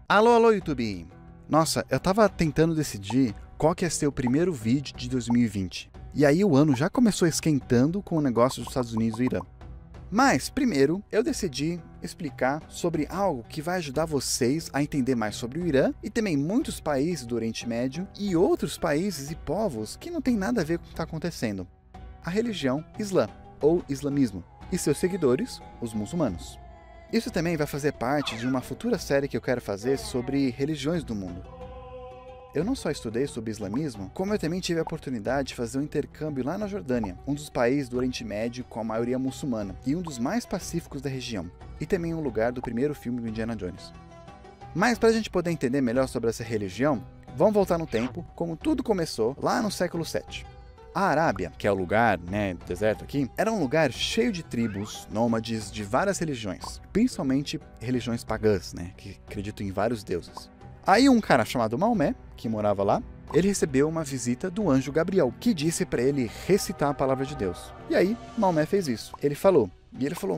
Alô, alô, YouTube! Nossa, eu tava tentando decidir qual que ia ser o primeiro vídeo de 2020. E aí o ano já começou esquentando com o negócio dos Estados Unidos e Irã. Mas, primeiro, eu decidi explicar sobre algo que vai ajudar vocês a entender mais sobre o Irã e também muitos países do Oriente Médio e outros países e povos que não tem nada a ver com o que está acontecendo. A religião Islã, ou islamismo, e seus seguidores, os muçulmanos. Isso também vai fazer parte de uma futura série que eu quero fazer sobre religiões do mundo. Eu não só estudei sobre islamismo, como eu também tive a oportunidade de fazer um intercâmbio lá na Jordânia, um dos países do Oriente Médio com a maioria muçulmana, e um dos mais pacíficos da região, e também um lugar do primeiro filme do Indiana Jones. Mas para a gente poder entender melhor sobre essa religião, vamos voltar no tempo, como tudo começou lá no século VII. A Arábia, que é o lugar, do deserto aqui, era um lugar cheio de tribos, nômades de várias religiões, principalmente religiões pagãs, que acreditam em vários deuses. Aí um cara chamado Maomé, que morava lá, ele recebeu uma visita do anjo Gabriel, que disse para ele recitar a palavra de Deus. E aí, Maomé fez isso. Ele falou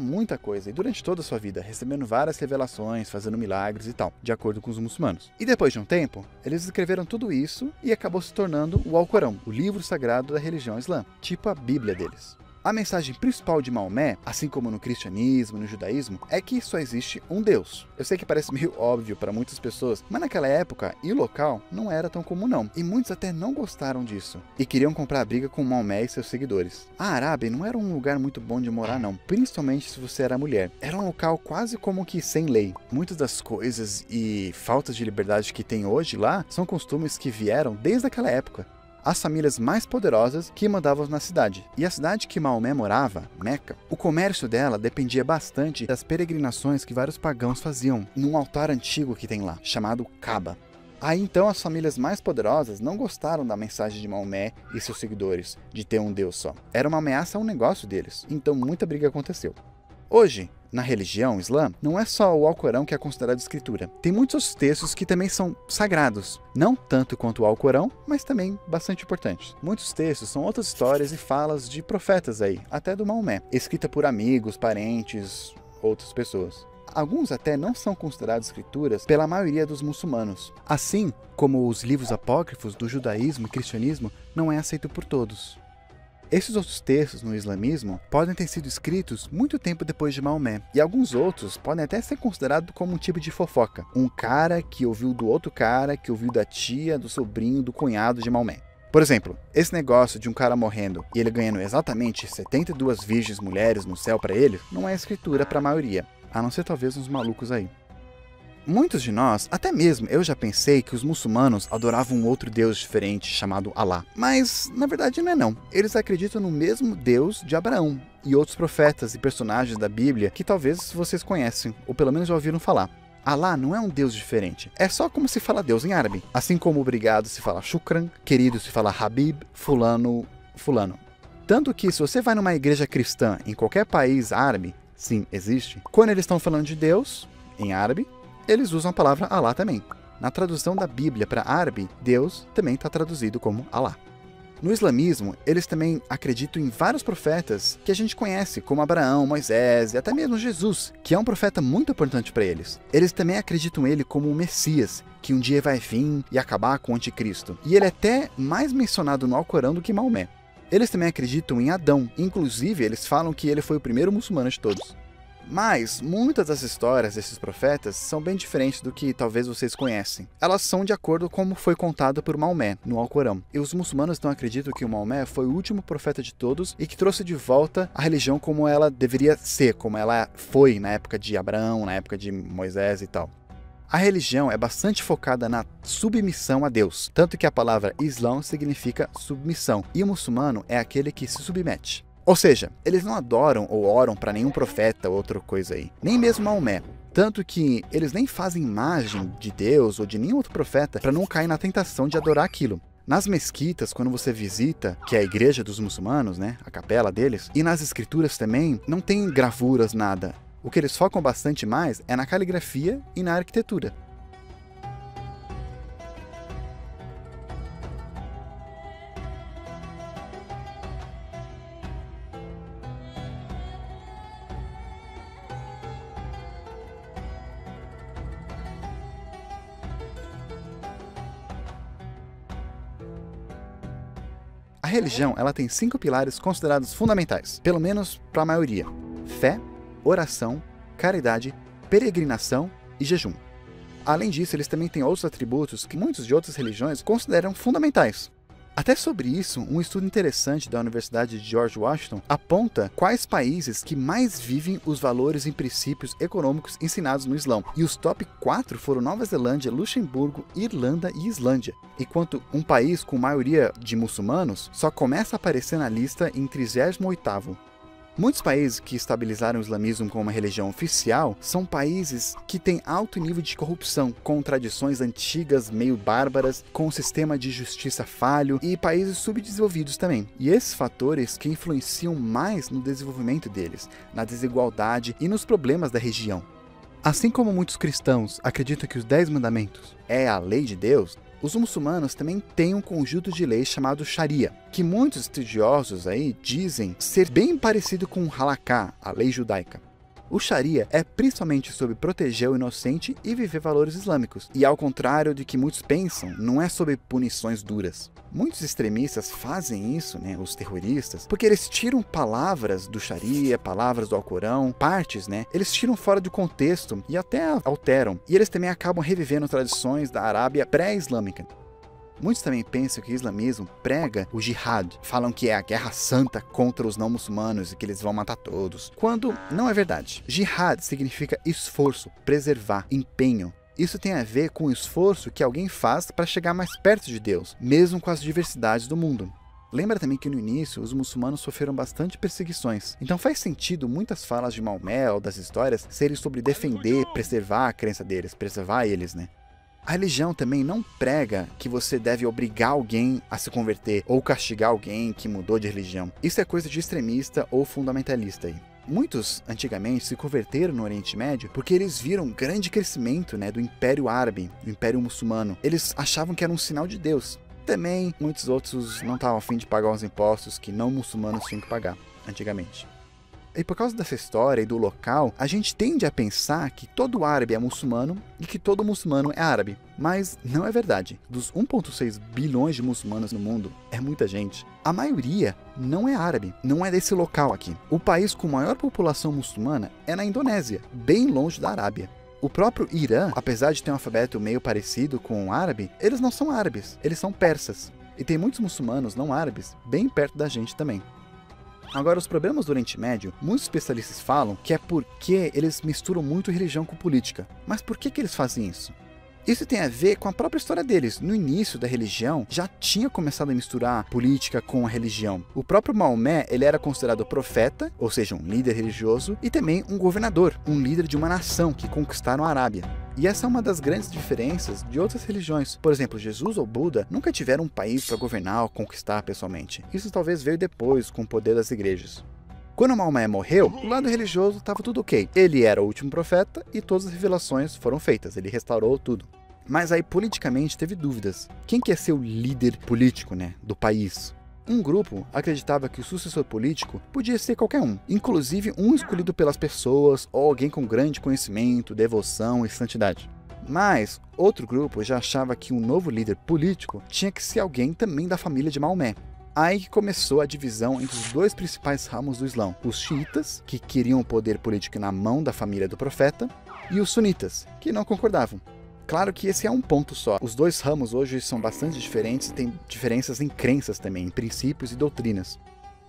muita coisa, e durante toda a sua vida, recebendo várias revelações, fazendo milagres e tal, de acordo com os muçulmanos. E depois de um tempo, eles escreveram tudo isso e acabou se tornando o Alcorão, o livro sagrado da religião islã, tipo a Bíblia deles. A mensagem principal de Maomé, assim como no cristianismo e no judaísmo, é que só existe um Deus. Eu sei que parece meio óbvio para muitas pessoas, mas naquela época e local não era tão comum não. E muitos até não gostaram disso e queriam comprar briga com Maomé e seus seguidores. A Arábia não era um lugar muito bom de morar não, principalmente se você era mulher. Era um local quase como que sem lei. Muitas das coisas e faltas de liberdade que tem hoje lá são costumes que vieram desde aquela época. As famílias mais poderosas que mandavam na cidade. E a cidade que Maomé morava, Meca, o comércio dela dependia bastante das peregrinações que vários pagãos faziam num altar antigo que tem lá, chamado Kaaba. Aí então as famílias mais poderosas não gostaram da mensagem de Maomé e seus seguidores de ter um Deus só. Era uma ameaça ao negócio deles, então muita briga aconteceu. Hoje, na religião islã, não é só o Alcorão que é considerado escritura. Tem muitos outros textos que também são sagrados. Não tanto quanto o Alcorão, mas também bastante importantes. Muitos textos são outras histórias e falas de profetas aí, até do Maomé, escrita por amigos, parentes, outras pessoas. Alguns até não são considerados escrituras pela maioria dos muçulmanos. Assim como os livros apócrifos do judaísmo e cristianismo não é aceito por todos. Esses outros textos no islamismo podem ter sido escritos muito tempo depois de Maomé, e alguns outros podem até ser considerados como um tipo de fofoca. Um cara que ouviu do outro cara, que ouviu da tia, do sobrinho, do cunhado de Maomé. Por exemplo, esse negócio de um cara morrendo e ele ganhando exatamente 72 virgens mulheres no céu para ele, não é escritura para a maioria, a não ser talvez uns malucos aí. Muitos de nós, até mesmo eu já pensei que os muçulmanos adoravam um outro Deus diferente chamado Alá. Mas, na verdade, não é não. Eles acreditam no mesmo Deus de Abraão e outros profetas e personagens da Bíblia que talvez vocês conhecem, ou pelo menos já ouviram falar. Alá não é um Deus diferente, é só como se fala Deus em árabe. Assim como obrigado se fala shukran, querido se fala habib, fulano, fulano. Tanto que se você vai numa igreja cristã em qualquer país árabe, sim, existe, quando eles estão falando de Deus, em árabe, eles usam a palavra Alá também. Na tradução da Bíblia para árabe, Deus também está traduzido como Alá. No islamismo, eles também acreditam em vários profetas que a gente conhece, como Abraão, Moisés e até mesmo Jesus, que é um profeta muito importante para eles. Eles também acreditam nele como o Messias, que um dia vai vir e acabar com o anticristo. E ele é até mais mencionado no Alcorão do que Maomé. Eles também acreditam em Adão, inclusive eles falam que ele foi o primeiro muçulmano de todos. Mas muitas das histórias desses profetas são bem diferentes do que talvez vocês conhecem. Elas são de acordo com como foi contado por Maomé no Alcorão. E os muçulmanos não acreditam que o Maomé foi o último profeta de todos e que trouxe de volta a religião como ela deveria ser, como ela foi na época de Abraão, na época de Moisés e tal. A religião é bastante focada na submissão a Deus, tanto que a palavra Islã significa submissão, e o muçulmano é aquele que se submete. Ou seja, eles não adoram ou oram para nenhum profeta ou outra coisa aí, nem mesmo Maomé. Tanto que eles nem fazem imagem de Deus ou de nenhum outro profeta para não cair na tentação de adorar aquilo. Nas mesquitas, quando você visita, que é a igreja dos muçulmanos, a capela deles, e nas escrituras também, não tem gravuras, nada. O que eles focam bastante mais é na caligrafia e na arquitetura. A religião, ela tem 5 pilares considerados fundamentais, pelo menos para a maioria: fé, oração, caridade, peregrinação e jejum. Além disso, eles também têm outros atributos que muitos de outras religiões consideram fundamentais. Até sobre isso, um estudo interessante da Universidade de George Washington aponta quais países que mais vivem os valores e princípios econômicos ensinados no Islã. E os top 4 foram Nova Zelândia, Luxemburgo, Irlanda e Islândia. Enquanto um país com maioria de muçulmanos só começa a aparecer na lista em 38º. Muitos países que estabilizaram o islamismo como uma religião oficial são países que têm alto nível de corrupção, com tradições antigas meio bárbaras, com um sistema de justiça falho e países subdesenvolvidos também. E esses fatores que influenciam mais no desenvolvimento deles, na desigualdade e nos problemas da região. Assim como muitos cristãos acreditam que os 10 mandamentos é a lei de Deus, os muçulmanos também têm um conjunto de leis chamado Sharia, que muitos estudiosos aí dizem ser bem parecido com o Halakha, a lei judaica. O Sharia é principalmente sobre proteger o inocente e viver valores islâmicos, e ao contrário do que muitos pensam, não é sobre punições duras. Muitos extremistas fazem isso, os terroristas, porque eles tiram palavras do Sharia, palavras do Alcorão, partes, eles tiram fora do contexto e até alteram. E eles também acabam revivendo tradições da Arábia pré-islâmica. Muitos também pensam que o islamismo prega o jihad, falam que é a guerra santa contra os não muçulmanos e que eles vão matar todos, quando não é verdade. Jihad significa esforço, preservar, empenho. Isso tem a ver com o esforço que alguém faz para chegar mais perto de Deus, mesmo com as diversidades do mundo. Lembra também que no início os muçulmanos sofreram bastante perseguições, então faz sentido muitas falas de Maomé ou das histórias serem sobre defender, preservar a crença deles, preservar eles, A religião também não prega que você deve obrigar alguém a se converter ou castigar alguém que mudou de religião. Isso é coisa de extremista ou fundamentalista aí. Muitos, antigamente, se converteram no Oriente Médio porque eles viram um grande crescimento do Império Árabe, do Império Muçulmano. Eles achavam que era um sinal de Deus. Também, muitos outros não estavam a fim de pagar os impostos que não muçulmanos tinham que pagar, antigamente. E por causa dessa história e do local, a gente tende a pensar que todo árabe é muçulmano e que todo muçulmano é árabe. Mas não é verdade. Dos 1,6 bilhões de muçulmanos no mundo, é muita gente. A maioria não é árabe, não é desse local aqui. O país com maior população muçulmana é na Indonésia, bem longe da Arábia. O próprio Irã, apesar de ter um alfabeto meio parecido com o árabe, eles não são árabes, eles são persas. E tem muitos muçulmanos não árabes bem perto da gente também. Agora, os problemas do Oriente Médio, muitos especialistas falam que é porque eles misturam muito religião com política. Mas por que eles fazem isso? Isso tem a ver com a própria história deles. No início da religião, já tinha começado a misturar política com a religião. O próprio Maomé, ele era considerado profeta, ou seja, um líder religioso, e também um governador, um líder de uma nação que conquistaram a Arábia. E essa é uma das grandes diferenças de outras religiões. Por exemplo, Jesus ou Buda nunca tiveram um país para governar ou conquistar pessoalmente. Isso talvez veio depois, com o poder das igrejas. Quando Maomé morreu, do lado religioso estava tudo ok. Ele era o último profeta e todas as revelações foram feitas. Ele restaurou tudo. Mas aí, politicamente, teve dúvidas. Quem quer ser o líder político, do país? Um grupo acreditava que o sucessor político podia ser qualquer um, inclusive um escolhido pelas pessoas ou alguém com grande conhecimento, devoção e santidade. Mas outro grupo já achava que um novo líder político tinha que ser alguém também da família de Maomé. Aí que começou a divisão entre os dois principais ramos do Islã, os xiitas, que queriam o poder político na mão da família do profeta, e os sunitas, que não concordavam. Claro que esse é um ponto só. Os dois ramos hoje são bastante diferentes e têm diferenças em crenças também, em princípios e doutrinas.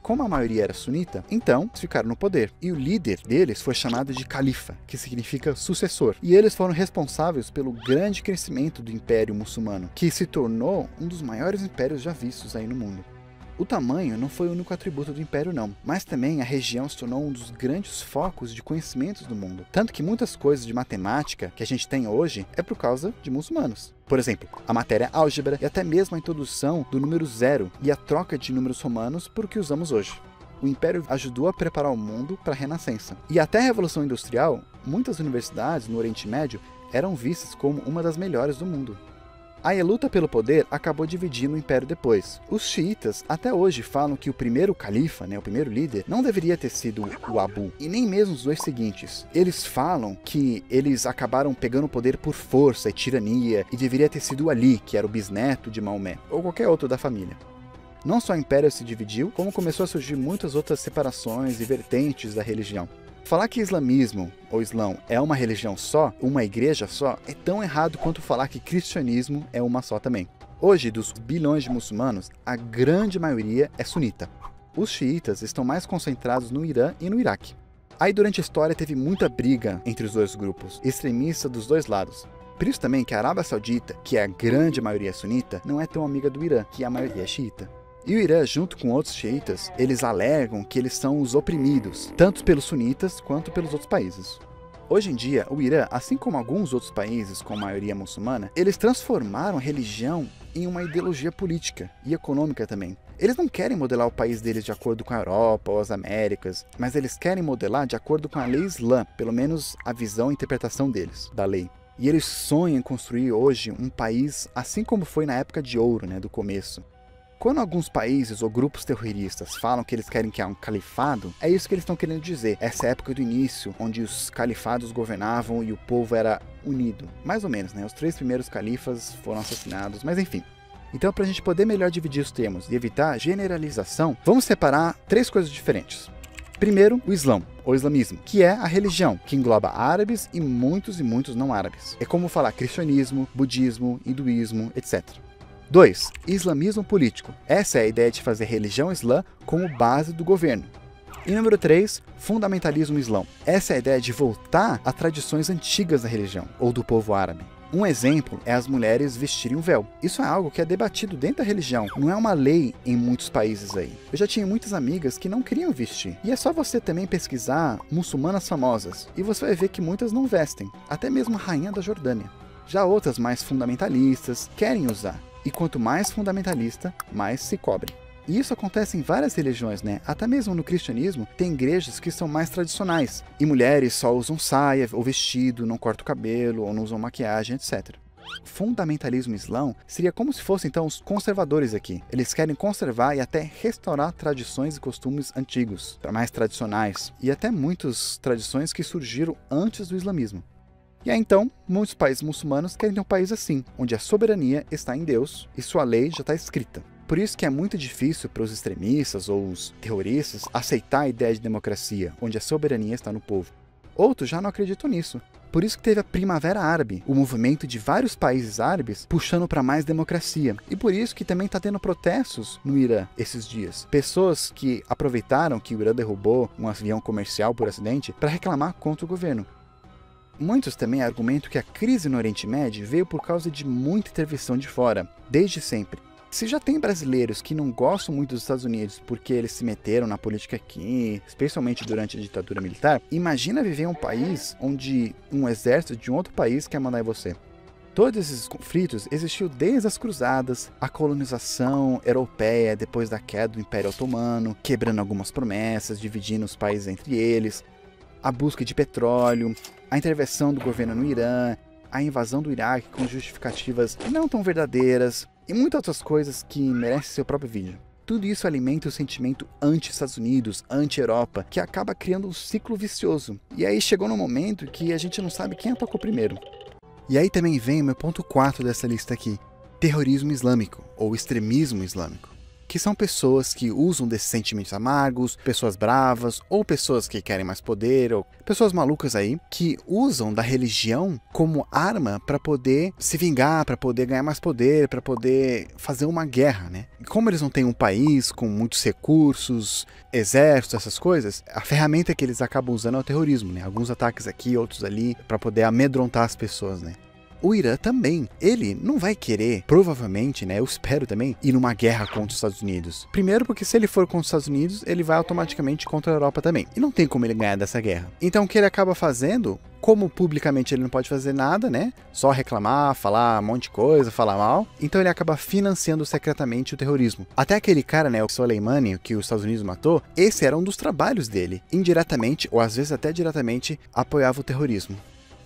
Como a maioria era sunita, então eles ficaram no poder. E o líder deles foi chamado de califa, que significa sucessor. E eles foram responsáveis pelo grande crescimento do Império Muçulmano, que se tornou um dos maiores impérios já vistos aí no mundo. O tamanho não foi o único atributo do império não, mas também a região se tornou um dos grandes focos de conhecimentos do mundo. Tanto que muitas coisas de matemática que a gente tem hoje é por causa de muçulmanos. Por exemplo, a matéria álgebra e até mesmo a introdução do número zero e a troca de números romanos por o que usamos hoje. O Império ajudou a preparar o mundo para a Renascença. E até a Revolução Industrial, muitas universidades no Oriente Médio eram vistas como uma das melhores do mundo. Aí a luta pelo poder acabou dividindo o império depois. Os xiitas até hoje falam que o primeiro califa, o primeiro líder, não deveria ter sido o Abu, e nem mesmo os dois seguintes. Eles falam que eles acabaram pegando o poder por força e tirania, e deveria ter sido Ali, que era o bisneto de Maomé, ou qualquer outro da família. Não só o Império se dividiu, como começou a surgir muitas outras separações e vertentes da religião. Falar que islamismo, ou islão, é uma religião só, uma igreja só, é tão errado quanto falar que cristianismo é uma só também. Hoje, dos bilhões de muçulmanos, a grande maioria é sunita. Os xiitas estão mais concentrados no Irã e no Iraque. Aí durante a história teve muita briga entre os dois grupos, extremista dos dois lados. Por isso também que a Arábia Saudita, que é a grande maioria sunita, não é tão amiga do Irã, que a maioria é xiita. E o Irã, junto com outros xiitas, eles alegam que eles são os oprimidos, tanto pelos sunitas quanto pelos outros países. Hoje em dia, o Irã, assim como alguns outros países com maioria muçulmana, eles transformaram a religião em uma ideologia política e econômica também. Eles não querem modelar o país deles de acordo com a Europa ou as Américas, mas eles querem modelar de acordo com a lei islã, pelo menos a visão e interpretação deles, da lei. E eles sonham em construir hoje um país assim como foi na época de ouro, do começo. Quando alguns países ou grupos terroristas falam que eles querem criar um califado, é isso que eles estão querendo dizer. Essa época do início, onde os califados governavam e o povo era unido. Mais ou menos, Os 3 primeiros califas foram assassinados, mas enfim. Então, para a gente poder melhor dividir os termos e evitar generalização, vamos separar 3 coisas diferentes. Primeiro, o Islão, ou islamismo, que é a religião, que engloba árabes e muitos não árabes. É como falar cristianismo, budismo, hinduísmo, etc. 2. Islamismo político. Essa é a ideia de fazer religião islã como base do governo. E número 3, fundamentalismo islão. Essa é a ideia de voltar a tradições antigas da religião, ou do povo árabe. Um exemplo é as mulheres vestirem um véu. Isso é algo que é debatido dentro da religião, não é uma lei em muitos países aí. Eu já tinha muitas amigas que não queriam vestir. E é só você também pesquisar muçulmanas famosas, e você vai ver que muitas não vestem, até mesmo a rainha da Jordânia. Já outras mais fundamentalistas querem usar. E quanto mais fundamentalista, mais se cobre. E isso acontece em várias religiões, Até mesmo no cristianismo, tem igrejas que são mais tradicionais. E mulheres só usam saia ou vestido, não cortam o cabelo ou não usam maquiagem, etc. Fundamentalismo islão seria como se fossem então os conservadores aqui. Eles querem conservar e até restaurar tradições e costumes antigos, mais tradicionais. E até muitas tradições que surgiram antes do islamismo. E aí então, muitos países muçulmanos querem ter um país assim, onde a soberania está em Deus e sua lei já está escrita. Por isso que é muito difícil para os extremistas ou os terroristas aceitar a ideia de democracia, onde a soberania está no povo. Outros já não acreditam nisso. Por isso que teve a Primavera Árabe, o movimento de vários países árabes puxando para mais democracia. E por isso que também está tendo protestos no Irã esses dias. Pessoas que aproveitaram que o Irã derrubou um avião comercial por acidente para reclamar contra o governo. Muitos também argumentam que a crise no Oriente Médio veio por causa de muita intervenção de fora, desde sempre. Se já tem brasileiros que não gostam muito dos Estados Unidos porque eles se meteram na política aqui, especialmente durante a ditadura militar, imagina viver em um país onde um exército de um outro país quer mandar em você. Todos esses conflitos existiam desde as cruzadas, a colonização europeia depois da queda do Império Otomano, quebrando algumas promessas, dividindo os países entre eles, a busca de petróleo, a intervenção do governo no Irã, a invasão do Iraque com justificativas não tão verdadeiras e muitas outras coisas que merecem seu próprio vídeo. Tudo isso alimenta o sentimento anti-Estados Unidos, anti-Europa, que acaba criando um ciclo vicioso. E aí chegou no momento que a gente não sabe quem atacou primeiro. E aí também vem o meu ponto 4 dessa lista aqui, terrorismo islâmico ou extremismo islâmico. Que são pessoas que usam desses sentimentos amargos, pessoas bravas, ou pessoas que querem mais poder, ou pessoas malucas aí, que usam da religião como arma para poder se vingar, para poder ganhar mais poder, para poder fazer uma guerra, E como eles não têm um país com muitos recursos, exército, essas coisas, a ferramenta que eles acabam usando é o terrorismo, Alguns ataques aqui, outros ali, para poder amedrontar as pessoas, O Irã também, ele não vai querer, provavelmente, eu espero também, ir numa guerra contra os Estados Unidos. Primeiro porque se ele for contra os Estados Unidos, ele vai automaticamente contra a Europa também. E não tem como ele ganhar dessa guerra. Então o que ele acaba fazendo, como publicamente ele não pode fazer nada, Só reclamar, falar um monte de coisa, falar mal. Então ele acaba financiando secretamente o terrorismo. Até aquele cara, o Soleimani, que os Estados Unidos matou, esse era um dos trabalhos dele. Indiretamente, ou às vezes até diretamente, apoiava o terrorismo.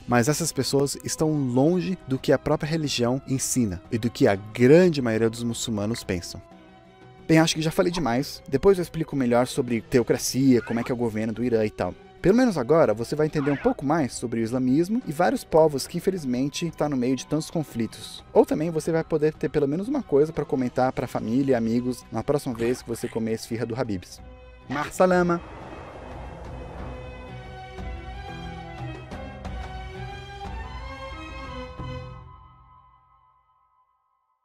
Mas essas pessoas estão longe do que a própria religião ensina e do que a grande maioria dos muçulmanos pensam. Bem, acho que já falei demais. Depois eu explico melhor sobre teocracia, como é que é o governo do Irã e tal. Pelo menos agora você vai entender um pouco mais sobre o islamismo e vários povos que infelizmente estão no meio de tantos conflitos. Ou também você vai poder ter pelo menos uma coisa para comentar para família e amigos na próxima vez que você comer esfirra do Habib's. Mar salama!